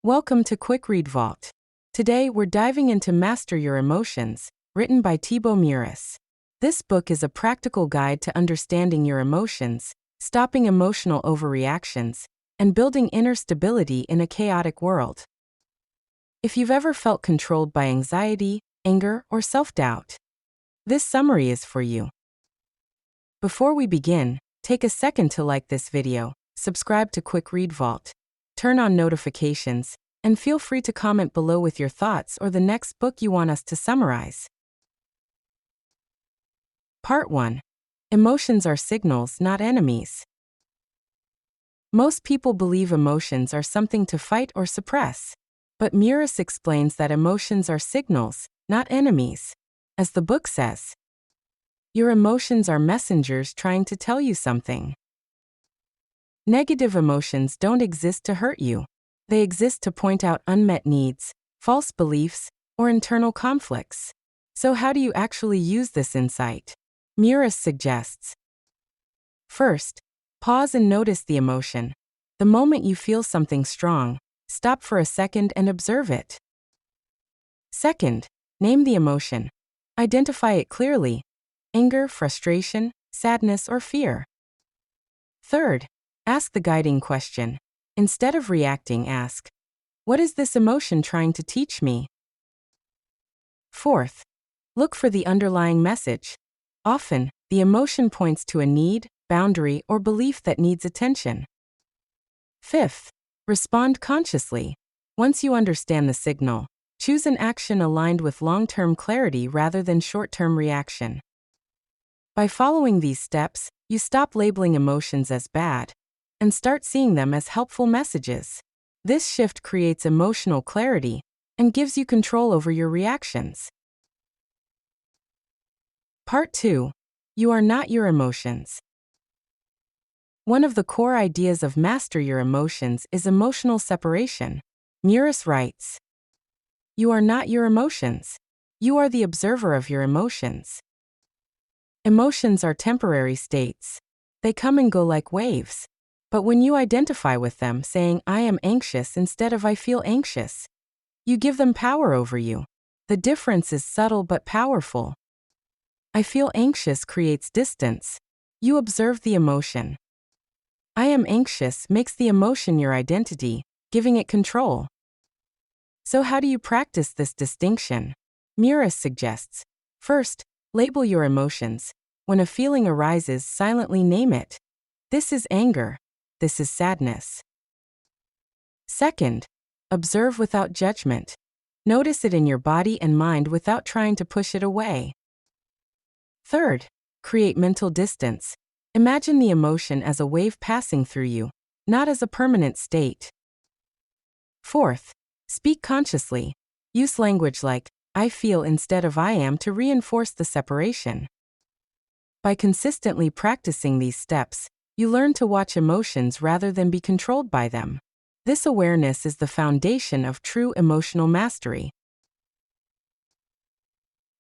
Welcome to Quick Read Vault. Today, we're diving into Master Your Emotions, written by Thibaut Muris. This book is a practical guide to understanding your emotions, stopping emotional overreactions, and building inner stability in a chaotic world. If you've ever felt controlled by anxiety, anger, or self-doubt, this summary is for you. Before we begin, take a second to like this video, subscribe to Quick Read Vault, turn on notifications, and feel free to comment below with your thoughts or the next book you want us to summarize. Part 1. Emotions are signals, not enemies. Most people believe emotions are something to fight or suppress, but Muris explains that emotions are signals, not enemies. As the book says, your emotions are messengers trying to tell you something. Negative emotions don't exist to hurt you. They exist to point out unmet needs, false beliefs, or internal conflicts. So how do you actually use this insight? Muris suggests. First, pause and notice the emotion. The moment you feel something strong, stop for a second and observe it. Second, name the emotion. Identify it clearly: anger, frustration, sadness, or fear. Third, ask the guiding question. Instead of reacting, ask, what is this emotion trying to teach me? Fourth, look for the underlying message. Often, the emotion points to a need, boundary, or belief that needs attention. Fifth, respond consciously. Once you understand the signal, choose an action aligned with long-term clarity rather than short-term reaction. By following these steps, you stop labeling emotions as bad and start seeing them as helpful messages. This shift creates emotional clarity and gives you control over your reactions. Part 2. You are not your emotions. One of the core ideas of Master Your Emotions is emotional separation. Muris writes, you are not your emotions. You are the observer of your emotions. Emotions are temporary states. They come and go like waves. But when you identify with them, saying, I am anxious instead of I feel anxious, you give them power over you. The difference is subtle but powerful. I feel anxious creates distance. You observe the emotion. I am anxious makes the emotion your identity, giving it control. So how do you practice this distinction? Muris suggests. First, label your emotions. When a feeling arises, silently name it. This is anger. This is sadness. Second, observe without judgment. Notice it in your body and mind without trying to push it away. Third, create mental distance. Imagine the emotion as a wave passing through you, not as a permanent state. Fourth, speak consciously. Use language like, I feel instead of I am to reinforce the separation. By consistently practicing these steps, you learn to watch emotions rather than be controlled by them. This awareness is the foundation of true emotional mastery.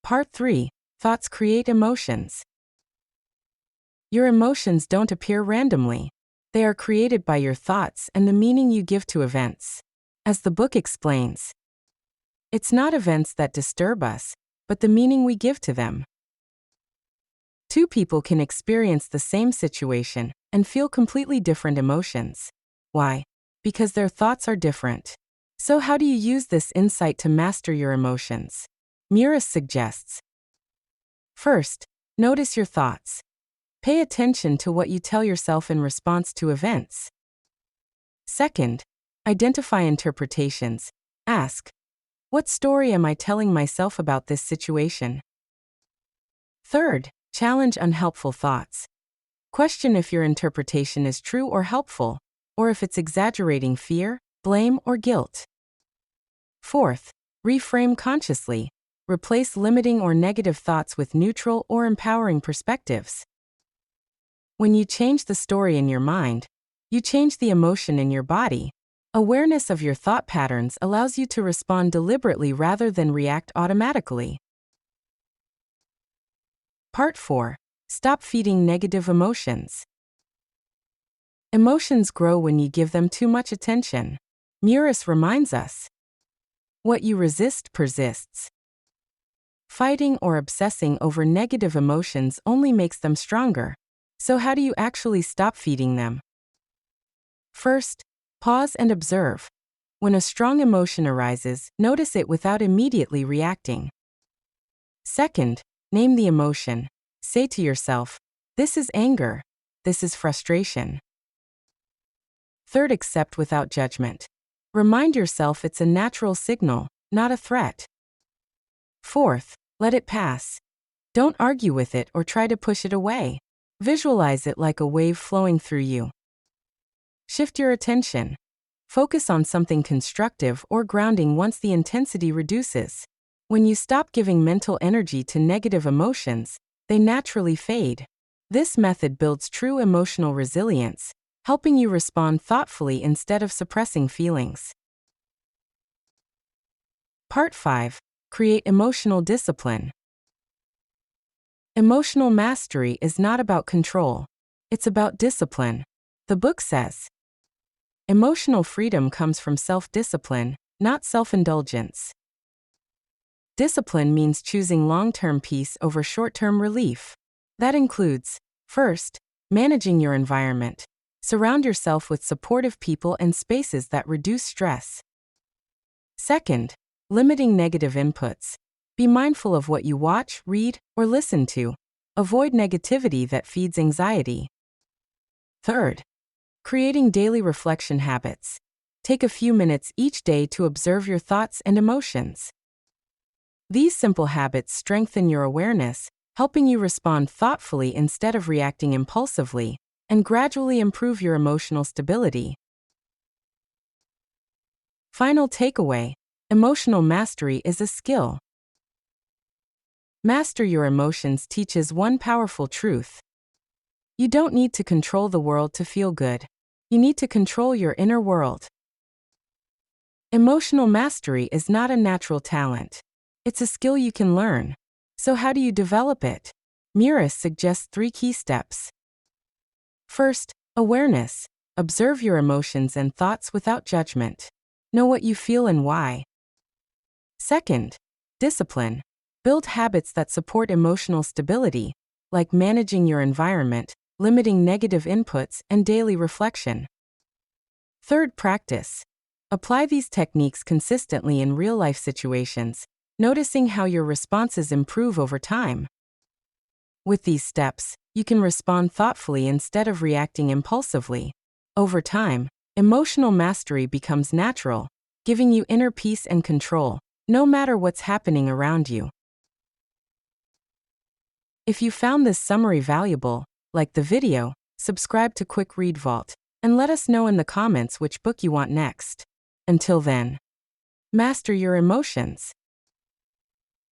Part 3. Thoughts create emotions. Your emotions don't appear randomly. They are created by your thoughts and the meaning you give to events. As the book explains, it's not events that disturb us, but the meaning we give to them. Two people can experience the same situation and feel completely different emotions. Why? Because their thoughts are different. So how do you use this insight to master your emotions? Muris suggests. First, notice your thoughts. Pay attention to what you tell yourself in response to events. Second, identify interpretations. Ask, what story am I telling myself about this situation? Third, challenge unhelpful thoughts. Question if your interpretation is true or helpful, or if it's exaggerating fear, blame, or guilt. Fourth, reframe consciously. Replace limiting or negative thoughts with neutral or empowering perspectives. When you change the story in your mind, you change the emotion in your body. Awareness of your thought patterns allows you to respond deliberately rather than react automatically. Part 4. Stop feeding negative emotions. Emotions grow when you give them too much attention. Murus reminds us, what you resist persists. Fighting or obsessing over negative emotions only makes them stronger. So how do you actually stop feeding them? First, pause and observe. When a strong emotion arises, notice it without immediately reacting. Second, name the emotion. Say to yourself, this is anger, this is frustration. Third, accept without judgment. Remind yourself it's a natural signal, not a threat. Fourth, let it pass. Don't argue with it or try to push it away. Visualize it like a wave flowing through you. Shift your attention. Focus on something constructive or grounding once the intensity reduces. When you stop giving mental energy to negative emotions, they naturally fade. This method builds true emotional resilience, helping you respond thoughtfully instead of suppressing feelings. Part 5. Create emotional discipline. Emotional mastery is not about control. It's about discipline. The book says, emotional freedom comes from self-discipline, not self-indulgence. Discipline means choosing long-term peace over short-term relief. That includes, first, managing your environment. Surround yourself with supportive people and spaces that reduce stress. Second, limiting negative inputs. Be mindful of what you watch, read, or listen to. Avoid negativity that feeds anxiety. Third, creating daily reflection habits. Take a few minutes each day to observe your thoughts and emotions. These simple habits strengthen your awareness, helping you respond thoughtfully instead of reacting impulsively, and gradually improve your emotional stability. Final takeaway: emotional mastery is a skill. Master Your Emotions teaches one powerful truth. You don't need to control the world to feel good. You need to control your inner world. Emotional mastery is not a natural talent. It's a skill you can learn. So how do you develop it? Murus suggests 3 key steps. First, awareness. Observe your emotions and thoughts without judgment. Know what you feel and why. Second, discipline. Build habits that support emotional stability, like managing your environment, limiting negative inputs, and daily reflection. Third, practice. Apply these techniques consistently in real-life situations, noticing how your responses improve over time. With these steps, you can respond thoughtfully instead of reacting impulsively. Over time, emotional mastery becomes natural, giving you inner peace and control, no matter what's happening around you. If you found this summary valuable, like the video, subscribe to Quick Read Vault, and let us know in the comments which book you want next. Until then, master your emotions.